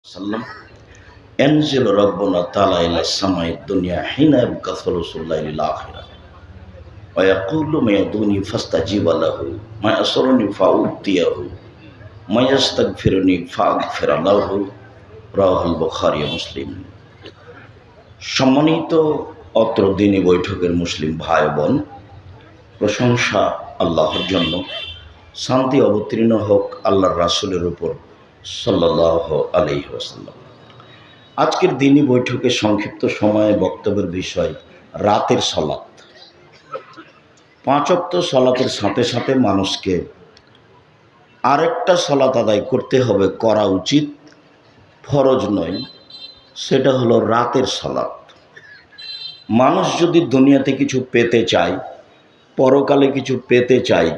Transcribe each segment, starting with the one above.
وسلم ينزل ربنا تعالى إلى السماء الدنيا حين يبعث رسول الله إلى الآخرة ويقول ما يدعوني فاستجيب له ما يسرني فأؤتيه ما يستغفرني فأغفر له রাওয়াহুল বুখারী মুসলিম। সম্মানিত অত্র দিনী বৈঠকের মুসলিম ভাই বোন, প্রশংসা আল্লাহর জন্য, শান্তি অবতীর্ণ হোক আল্লাহর রাসূলের উপর সাল্লাল্লাহু আলাইহি ওয়াসাল্লাম। আজকের দিনী বৈঠকে সংক্ষিপ্ত সময়ে বক্তব্যের বিষয় রাতের সালাত। 5 ওয়াক্ত সালাতের সাথে সাথে মানুষকে আরেকটা সালাত আদায় করতে হবে, করা উচিত, ফরজ নয়, সেটা হলো রাতের সালাত। মানুষ যদি দুনিয়াতে কিছু পেতে চায়, পরকালে কিছু পেতে চায়,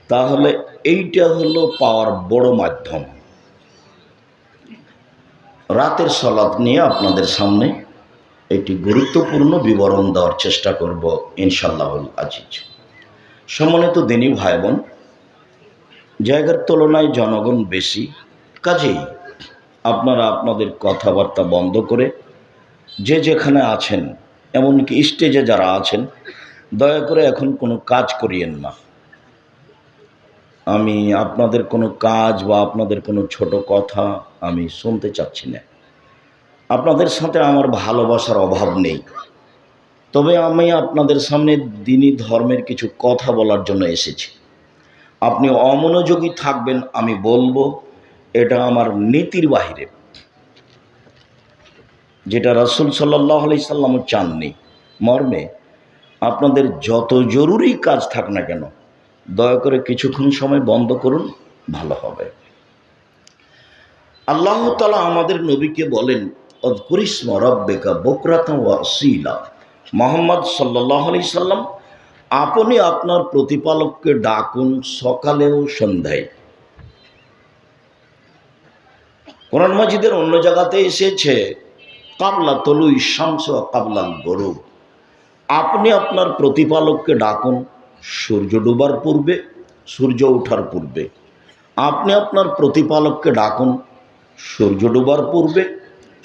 তাহলে এইটা হলো পাওয়ার বড় মাধ্যম। রাতের সালাত নিয়ে আপনাদের সামনে একটি গুরুত্বপূর্ণ বিবরণ দেওয়ার চেষ্টা করব ইনশাআল্লাহুল আজিজ। সম্মানিত দিনী ভাই বোন, জায়গার তুলনায় জনগণ বেশি, কাজেই আপনারা আপনাদের কথাবার্তা বন্ধ করে যে যেখানে আছেন, এমনকি স্টেজে যারা আছেন, দয়া করে এখন কোনো কাজ করিয়েন না। আমি আপনাদের কোনো কাজ বা আপনাদের কোনো ছোট কথা আমি শুনতে চাচ্ছি না। আপনাদের সাথে আমার ভালোবাসার অভাব নেই, তবে আমি আপনাদের সামনে দ্বীনি ধর্মের কিছু কথা বলার জন্য এসেছি। আপনি অমনোযোগী থাকবেন, আমি বলবো, এটা আমার নীতির বাহিরে, যেটা রাসূল সাল্লাল্লাহু আলাইহি সাল্লাম চাননি। মর্মে আপনাদের যত জরুরি কাজ থাক না কেন, দয়া করে কিছুক্ষণ সময় বন্ধ করুন, ভালো হবে। আল্লাহ তাআলা আমাদের নবীকে বলেন, আযকুরিসমা রাব্বিকা বুকরাতান ওয়া আসীলা। মুহাম্মদ সাল্লাল্লাহু আলাইহি সাল্লাম, আপনি আপনার প্রতিপালককে ডাকুন সকালেও সন্ধ্যায়। কোরআন মাজিদের অন্য জায়গাতে এসেছে কাবলা তলুই শামস ওয়া কাবলাল গরুব। আপনি আপনার প্রতিপালককে ডাকুন সূর্য ডোবার পূর্বে, সূর্য ওঠার পূর্বে। আপনি আপনার প্রতিপালককে ডাকুন সূর্য ডোবার পূর্বে,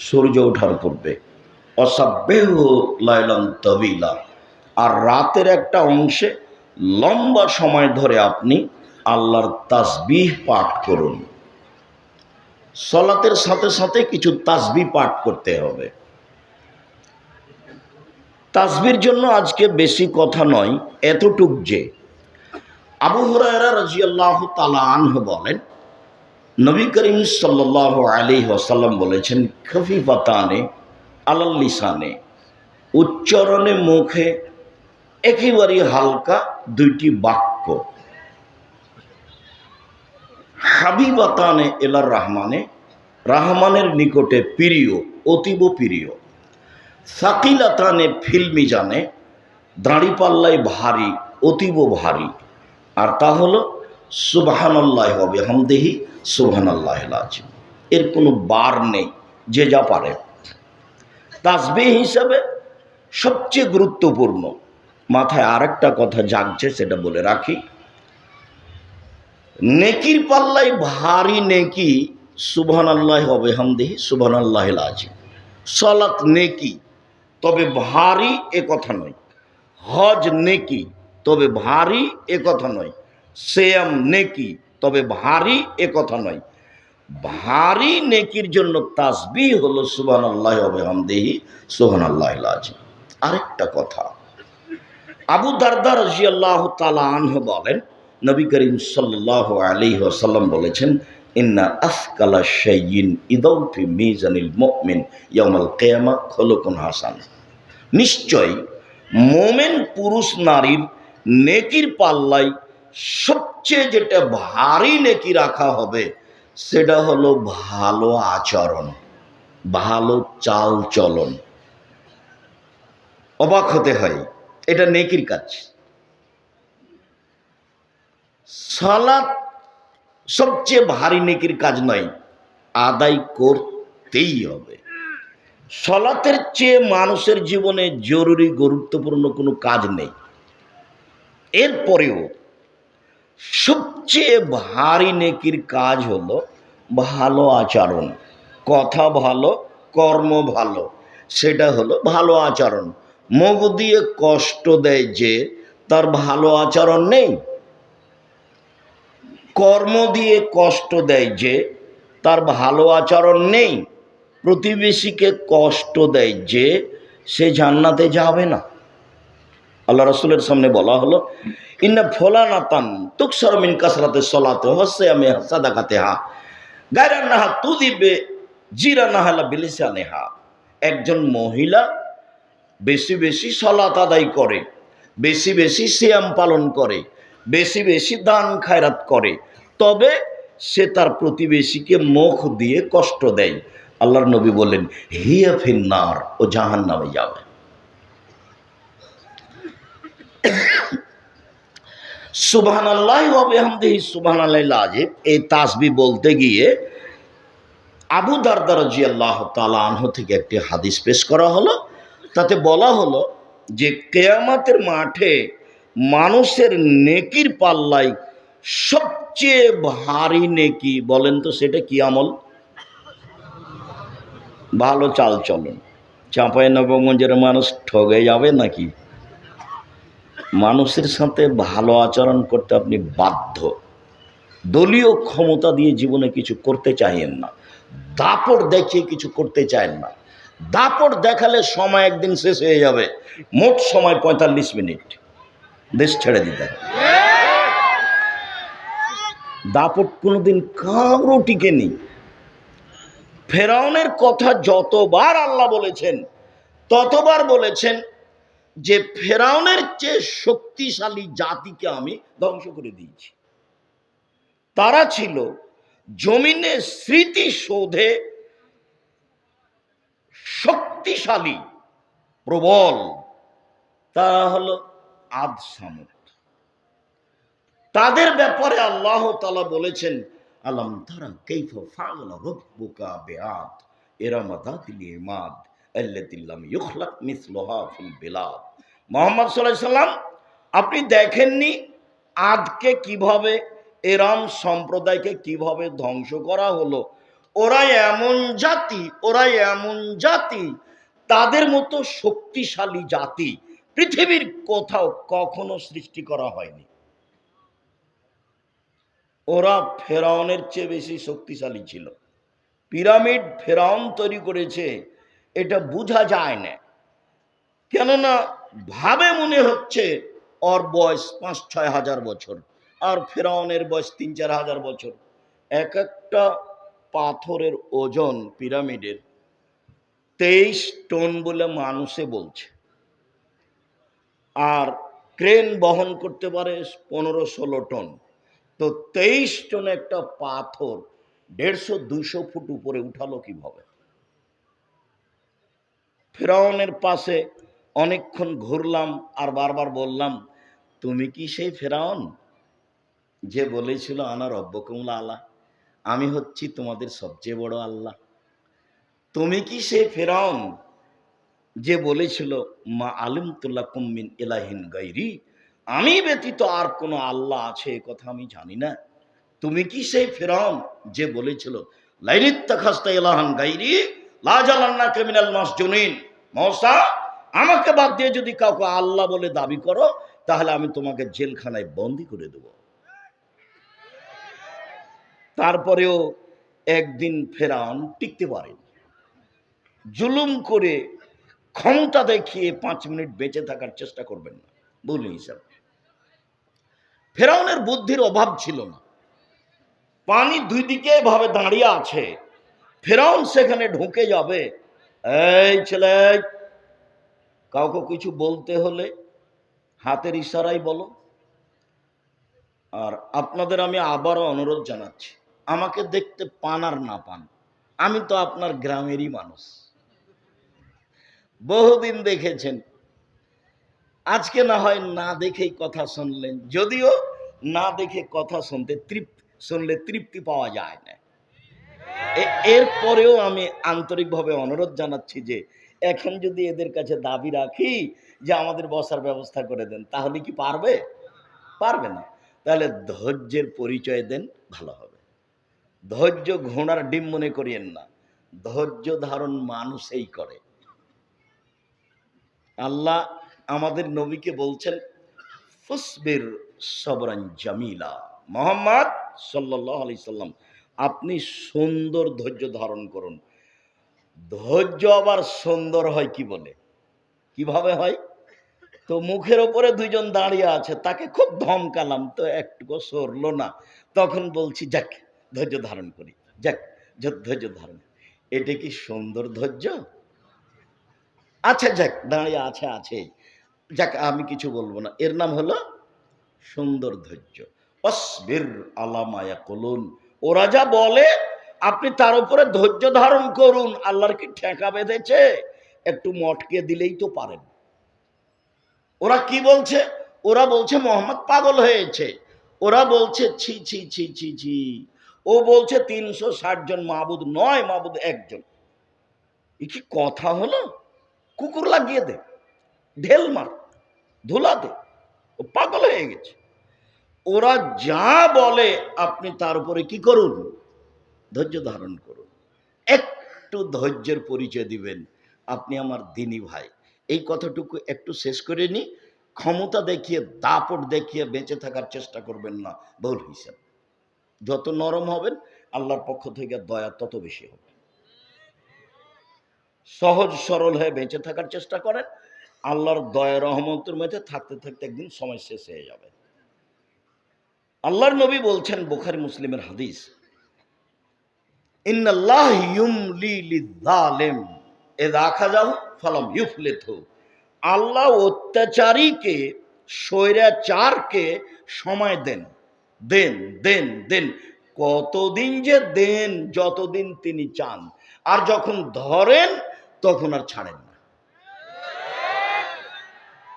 সূর্য ওঠার পূর্বে। অসাব্বিহু লাইলান তাওয়িলা। আর রাতের একটা অংশে লম্বা সময় ধরে আপনি আল্লাহর তাসবিহ পাঠ করুন। সালাতের সাথে সাথে কিছু তাসবিহ পাঠ করতে হবে। তাসবিহর জন্য আজকে বেশি কথা নয়, এতটুক যে আবু হুরায়রা রাদিয়াল্লাহু তাআলা আনহু বলেন, নবী করিম সাল্লাল্লাহু আলাইহি ওয়াসাল্লাম বলেছেন, খফিফাতানে আলাল লিসানে, উচ্চারণে মুখে একেবারে হালকা দুইটি বাক্য, হাবিবাতানে ইলার রহমানে, রহমানের নিকটে প্রিয়, অতীব প্রিয়, সাকিলাতানে ফিল মিজানে, দাঁড়িপাল্লায় ভারী, অতীব ভারী। আর তা হলো সুবহানাল্লাহি ওয়া বিহামদিহি সুবহানাল্লাহিল আযীম। এর কোনো বার নেই, যে যা পারে। তাসবিহ হিসাবে সবচেয়ে গুরুত্বপূর্ণ, মাথায় আরেকটা কথা জাগছে, সেটা বলে রাখি, নেকির পাল্লায় ভারী নেকি সুবহানাল্লাহি ওয়া বিহামদিহি সুবহানাল্লাহিল আযীম। সালাত নেকি, তবে ভারী এ কথা নয়। হজ নেকি, তবে ভারী এ কথা নয়। সিয়াম নেকি, তবে ভারী এ কথা নয়। ভারী নেকির জন্য তাসবিহ হলো সুবহানাল্লাহি ওয়া বিহামদিহি সুবহানাল্লাহিল আযীম। আরেকটা কথা, আবু দারদা রাদিয়াল্লাহু তাআলা আনহু বলেন, নবী করিম সাল্লাল্লাহু আলাইহি ওয়াসাল্লাম বলেছেন, ইন্না আসকালা শাইইন ইদাউ ফি মিজানিল মুমিন ইয়াউমাল কিয়ামাহ খুলুকুন হাসান। নিশ্চয় মোমেন পুরুষ নারীর নেকির পাল্লায় সবচেয়ে যেটা ভারী নেকি রাখা হবে, সেটা হলো ভালো আচরণ, ভালো চাল চলন। অবাক হতে হয়, এটা নেকির কাজ। সালাত সবচেয়ে ভারী নেকির কাজ নয়, আদায় করতেই হবে। সালাতের চেয়ে মানুষের জীবনে জরুরি গুরুত্বপূর্ণ কোনো কাজ নেই। এরপরেও সবচেয়ে ভারী নেকির কাজ হলো ভালো আচরণ। কথা ভালো, কর্ম ভালো, সেটা হলো ভালো আচরণ। মুখ দিয়ে কষ্ট দেয় যে, তার ভালো আচরণ নেই। কর্ম দিয়ে কষ্ট দেয় যে, তার ভালো আচরণ নেই। প্রতিবেশীকে কষ্ট দেয় যে, সে জান্নাতে যাবে না। আল্লাহ রসুলের সামনে বলা হলো, ইন্না ফলানাতান তুকসার মিন কাসরাতে সলাতে হচ্ছে আমি সাদাকাতে হা গায়রা নাহা তুদিবে জিরা নাহালা বিলিসানেহা। একজন মহিলা বেশি বেশি সলাত আদায় করে, বেশি বেশি সিয়াম পালন করে, বেশি বেশি দান খায়রাত করে, তবে সে তার প্রতিবেশীকে মুখ দিয়ে কষ্ট দেয়। আল্লাহর নবী বললেন, হিয়া ফিন্নার, ও জাহান্নামে যাবে। সুবহানাল্লাহ ওয়া বিহামদিহি সুবহানাল্লাহিল আযীম, এই তাসবিহ বলতে গিয়ে আবু দারদা রাদিয়াল্লাহু তাআলা আনহু থেকে একটি হাদিস পেশ করা হলো। তাতে বলা হলো যে কিয়ামতের মাঠে মানুষের নেকির পাল্লায় সবচেয়ে ভারী নেকি, বলেন তো সেটা কি আমল? ভালো চাল চলন। চাঁপাইনবাবগঞ্জের মানুষ ঠগে যাবে নাকি? মানুষের সাথে ভালো আচরণ করতে আপনি বাধ্য। দলীয় ক্ষমতা দিয়ে জীবনে কিছু করতে চাইেন না, দাপট দেখিয়ে কিছু করতে চান না। দাপট দেখালে সময় একদিন শেষ হয়ে যাবে। মোট সময় ৪৫ মিনিট, দেশ ছেড়ে দিতে। দাপট কোনোদিন কারো টিকে নেই। ফেরাউনের কথা যতবার আল্লাহ বলেছেন, ততবার বলেছেন যে ফেরাউনের চেয়ে শক্তিশালী জাতিকে আমি ধ্বংস করে দিয়েছি। তারা ছিল জমিনে স্মৃতিসৌধে শক্তিশালী, প্রবল। তারা হলো আদ সামুদ। তাদের ব্যাপারে আল্লাহ তাআলা বলেছেন, আলাম তারা কাইফা ফাআলা রাব্বুকা বিআদ ইরাম যাতিল ইমাদ আল্লাতী লাম ইখলাক মিসলুহা ফিল বিলাদ। মুহাম্মদ সাল্লাল্লাহু আলাইহি সাল্লাম, আপনি দেখেননি আদকে কিভাবে, এরাম সম্প্রদায়কে কিভাবে ধ্বংস করা হলো? ওরা এমন জাতি, ওরা এমন জাতি, তাদের মতো শক্তিশালী জাতি পৃথিবীর কোথাও কখনো সৃষ্টি করা হয়নি। ওরা ফেরাউনের চেয়ে বেশি শক্তিশালী ছিল। পিরামিড ফেরাউন তৈরি করেছে, এটা বোঝা যায় না। কেননা ভাবে মনে হচ্ছে ওর বয়স ৫-৬ হাজার বছর, আর ফেরাউনের বয়স ৩-৪ হাজার বছর। এক একটা পাথরের ওজন পিরামিডের ২৩ টন বলে মানুষে বলছে, আর ক্রেন বহন করতে পারে ১৫-১৬ টন। তো ২৩ টন একটা পাথর ১৫০-২০০ ফুট উপরে উঠালো কিভাবে? ফেরাউনের পাশে অনেকক্ষণ ঘুরলাম আর বারবার বললাম, তুমি কি সেই ফেরাউন যে বলেছিল আনা রব্বুকুমুল আলা, আমি হচ্ছি তোমাদের সবচেয়ে বড় আল্লাহ? তুমি কি সেই ফেরাউন যে বলেছিল মা আলিমতু লাকুম মিন ইলাহিন গায়রি, আমি ব্যতীত আর কোনো আল্লাহ আছে এ কথা আমি জানি না? তুমি কি সেই ফেরাউন যে বলেছিল লাইনিত্তাখাযতা ইলাহান গায়রি লা জালান্নাকা মিনাল মাসজুনিন, মূসা আমাকে বাদ দিয়ে যদি কাউকে আল্লাহ বলে দাবি করো, তাহলে আমি তোমাকে জেলখানায় বন্দী করে দেব। তারপরেও একদিন ফেরাউন টিকতে পারেনি। জুলুম করে ক্ষমতা দেখিয়ে 5 মিনিট বেঁচে থাকার চেষ্টা করবেন না, ভুল হিসাব। ফেরাউনের বুদ্ধির অভাব ছিল না। পানি দুই দিকে ভাবে দাঁড়িয়ে আছে, ফেরাউন সেখানে ঢুকে যাবে। এই ছেলে, কাউকে কিছু বলতে হলে হাতের ইশারায় বলো। আর আপনাদের আমি আবারও অনুরোধ জানাচ্ছি, আমাকে দেখতে পান আর না পান, আমি তো আপনার গ্রামেরই মানুষ, বহুদিন দেখেছেন। আজকে না হয় না দেখেই কথা শুনলেন, যদিও না দেখে কথা শুনলে তৃপ্তি পাওয়া যায় না। এরপরেও আমি আন্তরিকভাবে অনুরোধ জানাচ্ছি যে এখন যদি এদের কাছে দাবি রাখি যে আমাদের বসার ব্যবস্থা করে দেন, তাহলে কি পারবে? পারবে না। তাহলে ধৈর্যের পরিচয় দেন, ভালো হবে। ধৈর্য ঘোড়ার ডিম মনে করিয়েন না। ধৈর্য ধারণ মানুষই করে। আল্লাহ আমাদের নবীকে বলছেন ফুসবির সবরান জামিলা, মোহাম্মদ সাল্লাল্লাহু আলাইহি সাল্লাম আপনি সুন্দর ধৈর্য ধারণ করুন। ধৈর্য আবার সুন্দর হয় কি বলে, কিভাবে হয়? তো মুখের ওপরে দুইজন দাঁড়িয়ে আছে, তাকে খুব ধমকালাম তো একটু সরলো না, তখন বলছি যাক ধৈর্য ধারণ করি, যাক ধৈর্য ধারণ। এটা কি সুন্দর ধৈর্য? আচ্ছা যাক দাঁড়িয়ে আছে আছে, যাক আমি কিছু বলবো না, এর নাম হলো সুন্দর ধৈর্য। অসবির আলামা ইয়াকুলুন, ওরা যা বলে আপনি তার উপরে ধৈর্য ধারণ করুন। আল্লাহর কি ঠেকা বেঁধেছে? একটু মটকে দিলেই তো পারেন। ওরা কি বলছে? ওরা বলছে মোহাম্মদ পাগল হয়েছে। ওরা বলছে ছি ছি ছি ছি ছি, ও বলছে ৩৬০ জন মাবুদ নয়, মাবুদ একজন। এ কি কথা হলো? কুকুর লাগিয়ে দে, ঢেল মার, ধুলা দে, ও পাগল হয়ে গেছে। ওরা যা বলে আপনি তার উপরে কি করুন? ধৈর্য ধারণ করুন। একটু ধৈর্যের পরিচয় দিবেন, আপনি আমার দিনী ভাই। এই কথাটুকু একটু শেষ করে নি। ক্ষমতা দেখিয়ে, দাপট দেখিয়ে বেঁচে থাকার চেষ্টা করবেন না, ভুল হিসাব। যত নরম হবেন আল্লাহর পক্ষ থেকে দয়া তত বেশি হবে। সহজ সরল হয়ে বেঁচে থাকার চেষ্টা করেন, আল্লাহর দয়া রহমতের মধ্যে থাকতে থাকতে একদিন সময় শেষ হয়ে যাবে। আল্লাহর নবী বলছেন, বুখারী মুসলিমের হাদিস, ইন্নাল্লাহ ইউমলি লিয-যালিম ইযা আখাযাহু ফালাম ইউফলিতহু। আল্লাহ অত্যাচারীকে, স্বৈরাচারকে সময় দেন, দেন দেন দেন, কতদিন যে দেন, যতদিন তিনি চান, আর যখন ধরেন তখন আর ছাড়েন না।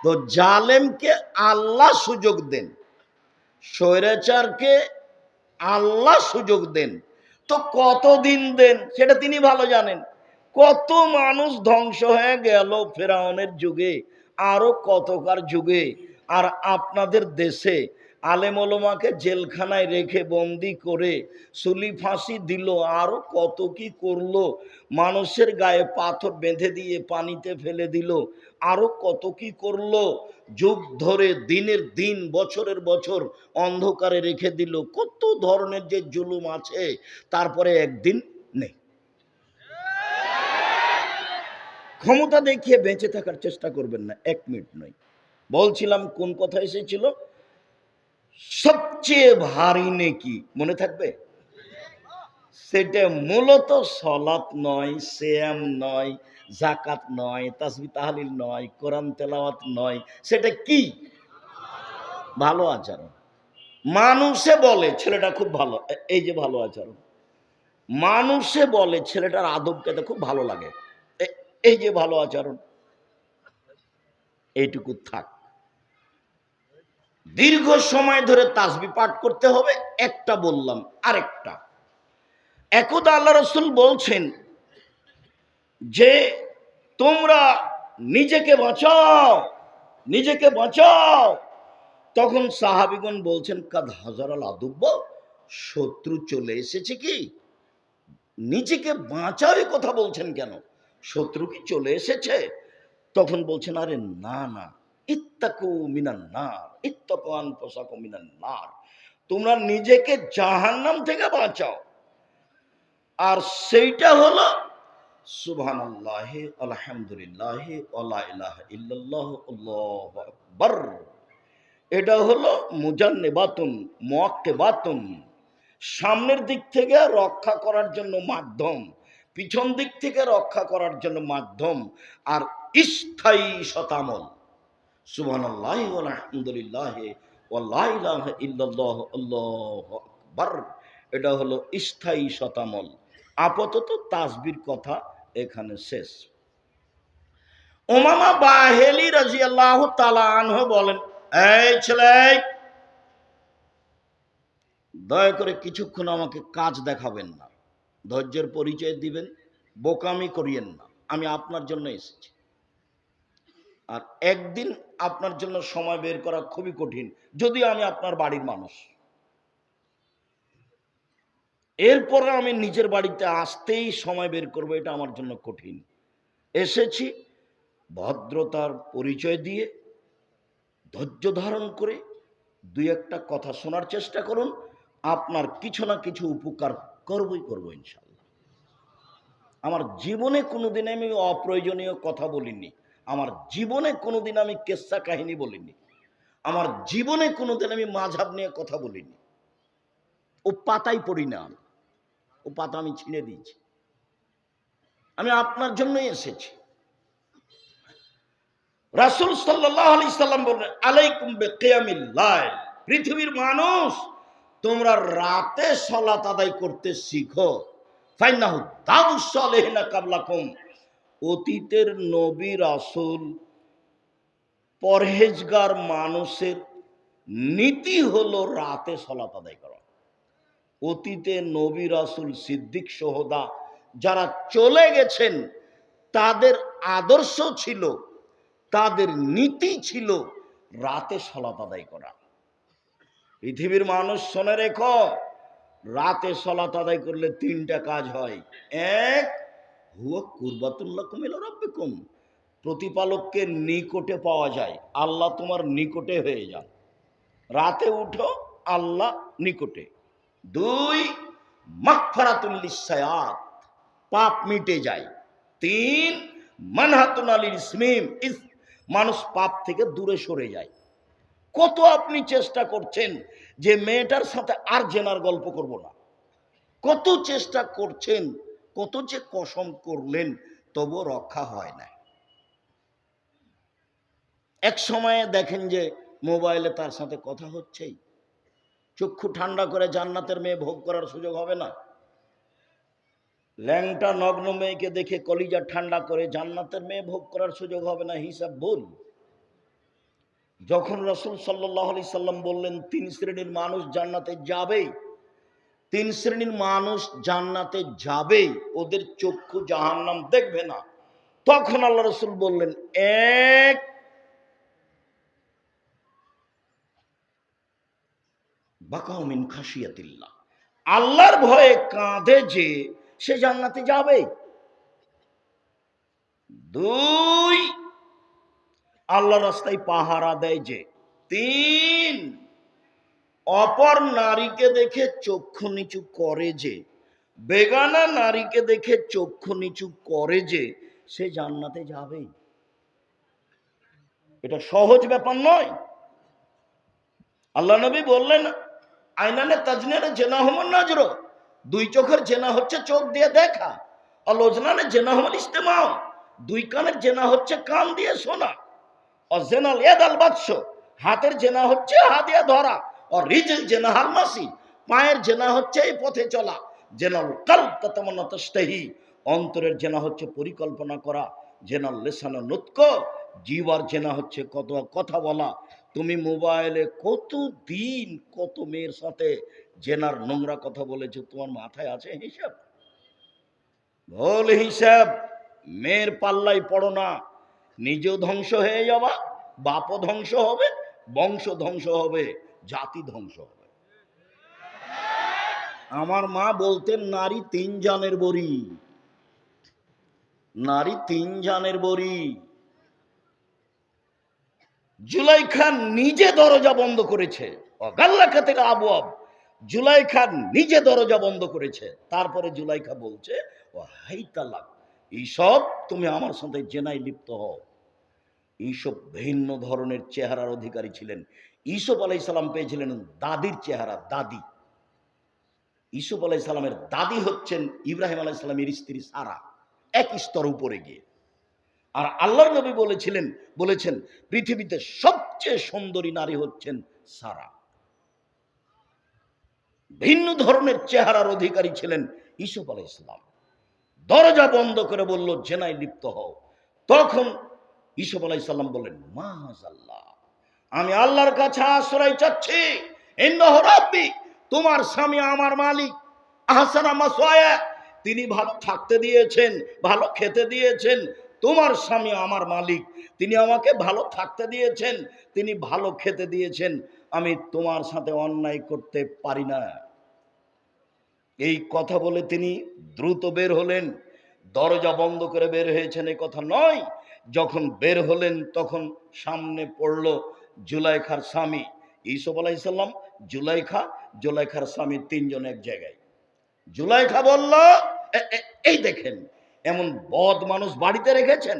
তো জালেমকে আল্লাহ সুযোগ দেন, স্বৈরাচারকে আল্লাহ সুযোগ দেন, তো কতদিন দেন সেটা তিনি ভালো জানেন। কত মানুষ ধ্বংস হয়ে গেল ফেরাউনের যুগে, আরো কতকার যুগে। আর আপনাদের দেশে আলেম ওলামাকে জেলখানায় রেখে বন্দি করে সুলি ফাঁসি দিল, আরো কত কি করলো, মানুষের গায়ে পাথর বেঁধে দিয়ে পানিতে ফেলে দিল, আরো কত কি করলো, যুগ ধরে দিনের দিন বছরের বছর অন্ধকারে রেখে দিল, কত ধরনের যে জুলুম আছে, তারপরে একদিন নেই। ক্ষমতা দেখিয়ে বেঁচে থাকার চেষ্টা করবেন না, এক মিনিট নয়। বলছিলাম কোন কথা এসেছিল? সবচেয়ে ভারী নেকি মনে থাকবে? সেটা মূলত সলাত নয়, সিয়াম নয়, যাকাত নয়, তাসবিহ তাহলিল নয়, কোরআন তেলাওয়াত নয়। সেটা কি? ভালো আচরণ। মানুষে বলে ছেলেটা খুব ভালো, এই যে ভালো আচরণ। মানুষে বলে ছেলেটার আদব খেতে খুব ভালো লাগে, এই যে ভালো আচরণ। এইটুকু থাক। দীর্ঘ সময় ধরে তাসবিহ পাঠ করতে হবে, একটা বললাম। আরেকটা, একদা আল্লাহ রাসূল বলছেন যে তোমরা নিজেকে বাঁচাও, নিজেকে বাঁচাও। তখন সাহাবীগণ বলছেন কাদ হাজারাল আদুব্ব, শত্রু চলে এসেছে কি? নিজেকে বাঁচাও এ কথা বলছেন কেন? শত্রু কি চলে এসেছে? তখন বলছেন আরে না না, ইত্তাকু মিনান নার, ইত্তাকু আনফুসাকুম মিনান নার, তোমরা নিজেকে জাহান্নাম থেকে বাঁচাও। আর সেইটা হলো সুবহানাল্লাহি আলহামদুলিল্লাহি ওয়া লা ইলাহা ইল্লাল্লাহু আল্লাহু আকবার। এটা হলো মুজান্নিবাতুন মুআক্কিবাতুন, সামনের দিক থেকে রক্ষা করার জন্য মাধ্যম, পিছন দিক থেকে রক্ষা করার জন্য মাধ্যম, আর স্থায়ী শতামল। সুবহানাল্লাহি ওয়া আলহামদুলিল্লাহি ওয়া লা ইলাহা ইল্লাল্লাহু আল্লাহু আকবার, এটা হলো স্থায়ী শতামল। আপাতত তাসবির কথা এখানে শেষ। উমামা বাহেলি রাদিয়াল্লাহু তাআলা আনহু বলেন, এই ছেলে, দয়া করে কিছুক্ষণ আমাকে কাজ দেখাবেন না, ধৈর্যের পরিচয় দিবেন, বোকামি করিয়েন না, আমি আপনার জন্য এসেছি। আর একদিন আপনার জন্য সময় বের করা খুবই কঠিন, যদিও আমি আপনার বাড়ির মানুষ। এরপরে আমি নিজের বাড়িতে আসতেই সময় বের করবো, এটা আমার জন্য কঠিন। এসেছি ভদ্রতার পরিচয় দিয়ে, ধৈর্য ধারণ করে দুই একটা কথা শোনার চেষ্টা করুন। আপনার কিছু না কিছু উপকার করবই করবো ইনশাল্লাহ। আমার জীবনে কোনোদিন আমি অপ্রয়োজনীয় কথা বলিনি, আমার জীবনে কোনোদিন আমি কেচ্ছা কাহিনী বলিনি, আমার জীবনে কোনোদিন আমি মাঝহাব নিয়ে কথা বলিনি। ও পাতাই পড়ি না, ও পাতা আমি ছিঁড়ে দিয়েছি। আমি আপনার জন্যই এসেছি। রাসূল সাল্লাল্লাহু আলাইহি সাল্লাম বললেন, আলাইকুম বিকিয়ামিল লাইল, পৃথিবীর মানুষ তোমরা রাতে সালাত আদায় করতে শিখো। ফাইন্নাহু দাবুস সালিহিনা কাবলাকুম, অতীতের নবী রাসূল পরহেজগার মানুষের নীতি হলো রাতে সালাত আদায় করা। অতীতে নবী রাসূল সিদ্দিক সোহদা যারা চলে গেছেন তাদের আদর্শ ছিল, তাদের নীতি ছিল রাতে সালাত আদায় করা। পৃথিবীর মানুষ শুনে রেখো, রাতে সালাত আদায় করলে তিনটা কাজ হয়। এক, হুয়া কুরবাতুল লাকুম ইলা রাব্বিকুম, প্রতিপালককে নিকটে পাওয়া যায়, আল্লাহ তোমার নিকটে হয়ে যান। রাতে উঠো, আল্লাহ নিকটে। দুই, মাগফিরাতুল লিসায়াত, পাপ মিটে যায়। তিন, মানহাতুন আলিল ইসমিম, মানুষ পাপ থেকে দূরে সরে যায়। কত আপনি চেষ্টা করছেন যে মেয়েটার সাথে আর জেনার গল্প করব না, কত চেষ্টা করছেন, কত যে কসম করলেন, তবু রক্ষা হয় না। এক সময়ে দেখেন যে মোবাইলে তার সাথে কথা হচ্ছেই, চক্ষু ঠান্ডা করে জান্নাতের মেয়ে ভোগ করার সুযোগ হবে না। ল্যাংটা নগ্ন মেয়েকে দেখে কলিজা ঠান্ডা করে জান্নাতের মেয়ে ভোগ করার সুযোগ হবে না, হিসাব ভুল। যখন রাসূল সাল্লাল্লাহু আলাইহি সাল্লাম বললেন তিন শ্রেণীর মানুষ জান্নাতে যাবে, তিন শ্রেণীর মানুষ জান্নাতে যাবে, ওদের চক্ষু জাহান্নাম দেখবে না, তখন আল্লাহ রাসূল বললেন, এক, বাকাউ মিন খাশিয়াতিল্লাহ, আল্লাহর ভয়ে কাঁদে যে, সে জান্নাতে যাবে। দুই, আল্লাহর রাস্তায় পাহারা দেয় যে। তিন, অপর নারীকে দেখে চক্ষু নিচু করে যে, বেগানা নারীকে দেখে চক্ষু নিচু করে যে, সে জান্নাতে যাবে। এটা সহজ ব্যাপার নয়। আল্লাহ নবী বললেন, আইনানে তাজনিয়ানে জেনা হুমুন নাজর, দুই চোখের জেনা হচ্ছে চোখ দিয়ে দেখা। আর ওজনানে জেনা হুমুল ইস্তেমাও, দুই কানের জেনা হচ্ছে কান দিয়ে শোনা। আর জেনাল ইয়াদাল বাদশ, হাতের জেনা হচ্ছে হাত দিয়ে ধরা। আর রিজল জেনা হাল মাসি, পায়ের জেনা হচ্ছে এই পথে চলা। জেনাল কালব তাতামান্না তাশতাহি, অন্তরের জেনা হচ্ছে পরিকল্পনা করা। জেনাল লিসানা নুতক, জিহ্বার জেনা হচ্ছে কত কথা বলা। তুমি মোবাইলে কত দিন কত মেয়ের সাথে জেনার নোংরা কথা বলেছো, তোমার মাথায় আছে হিসাব? ভুল হিসাব। মেয়ের পাল্লাই পড়ো না, নিজেও ধ্বংস হয়ে যাবা, বাপও ধ্বংস হবে, বংশ ধ্বংস হবে, জাতি ধ্বংস হবে। আমার মা বলতেন, নারী তিন জানের বড়ি, নারী তিন জানের বড়ি। জুলাইখা নিজে দরজা বন্ধ করেছে, অগাল্লাখা থেকে আবু আব, জুলাইখা নিজে দরজা বন্ধ করেছে। তারপরে জুলাইখা বলছে, ও হাই তালাক, এইসব তুমি আমার সাথে জেনায় লিপ্ত হও। এইসব ভিন্ন ধরনের চেহারার অধিকারী ছিলেন। ইউসুফ আলাইহিস সালাম পেয়েছিলেন দাদির চেহারা, দাদি। ইউসুফ আলাইহিস সালামের দাদি হচ্ছেন ইব্রাহিম আলাইহিস সালামের স্ত্রী সারা, এক স্তর উপরে গিয়ে। আর আল্লাহর নবী বলেছেন পৃথিবীতে সবচেয়ে সুন্দরী নারী হচ্ছেন সারা। ভিন্ন ধরনের চেহারার অধিকারী ছিলেন ইউসুফ আলাইহিস সালাম। দরজা বন্ধ করে বলল, জেনায় লিপ্ত হও। তখন ইউসুফ আলাইহিস সালাম বললেন, মাআযাল্লাহ, আমি আল্লাহর কাছে আশ্রয় চাচ্ছি। ইন্নাহু রাব্বি, তোমার স্বামী আমার মালিক। আহসানা মাসওয়ায়া, তিনি ভালো থাকতে দিয়েছেন, ভালো খেতে দিয়েছেন। তোমার স্বামী আমার মালিক, তিনি আমাকে ভালো থাকতে দিয়েছেন, তিনি ভালো খেতে দিয়েছেন। আমি তোমার সাথে অন্যায় করতে পারি না। এই কথা বলে তিনি দ্রুত বের হলেন। দরজা বন্ধ করে বের হয়েছেন এ কথা নয়। যখন বের হলেন তখন সামনে পড়ল জুলাইখার স্বামী ইউসুফ আলাইহিসসালাম, জুলাইখার স্বামী, তিনজন এক জায়গায়। জুলাইখা বলল, এই দেখেন এমন বদ মানুষ বাড়িতে রেখেছেন।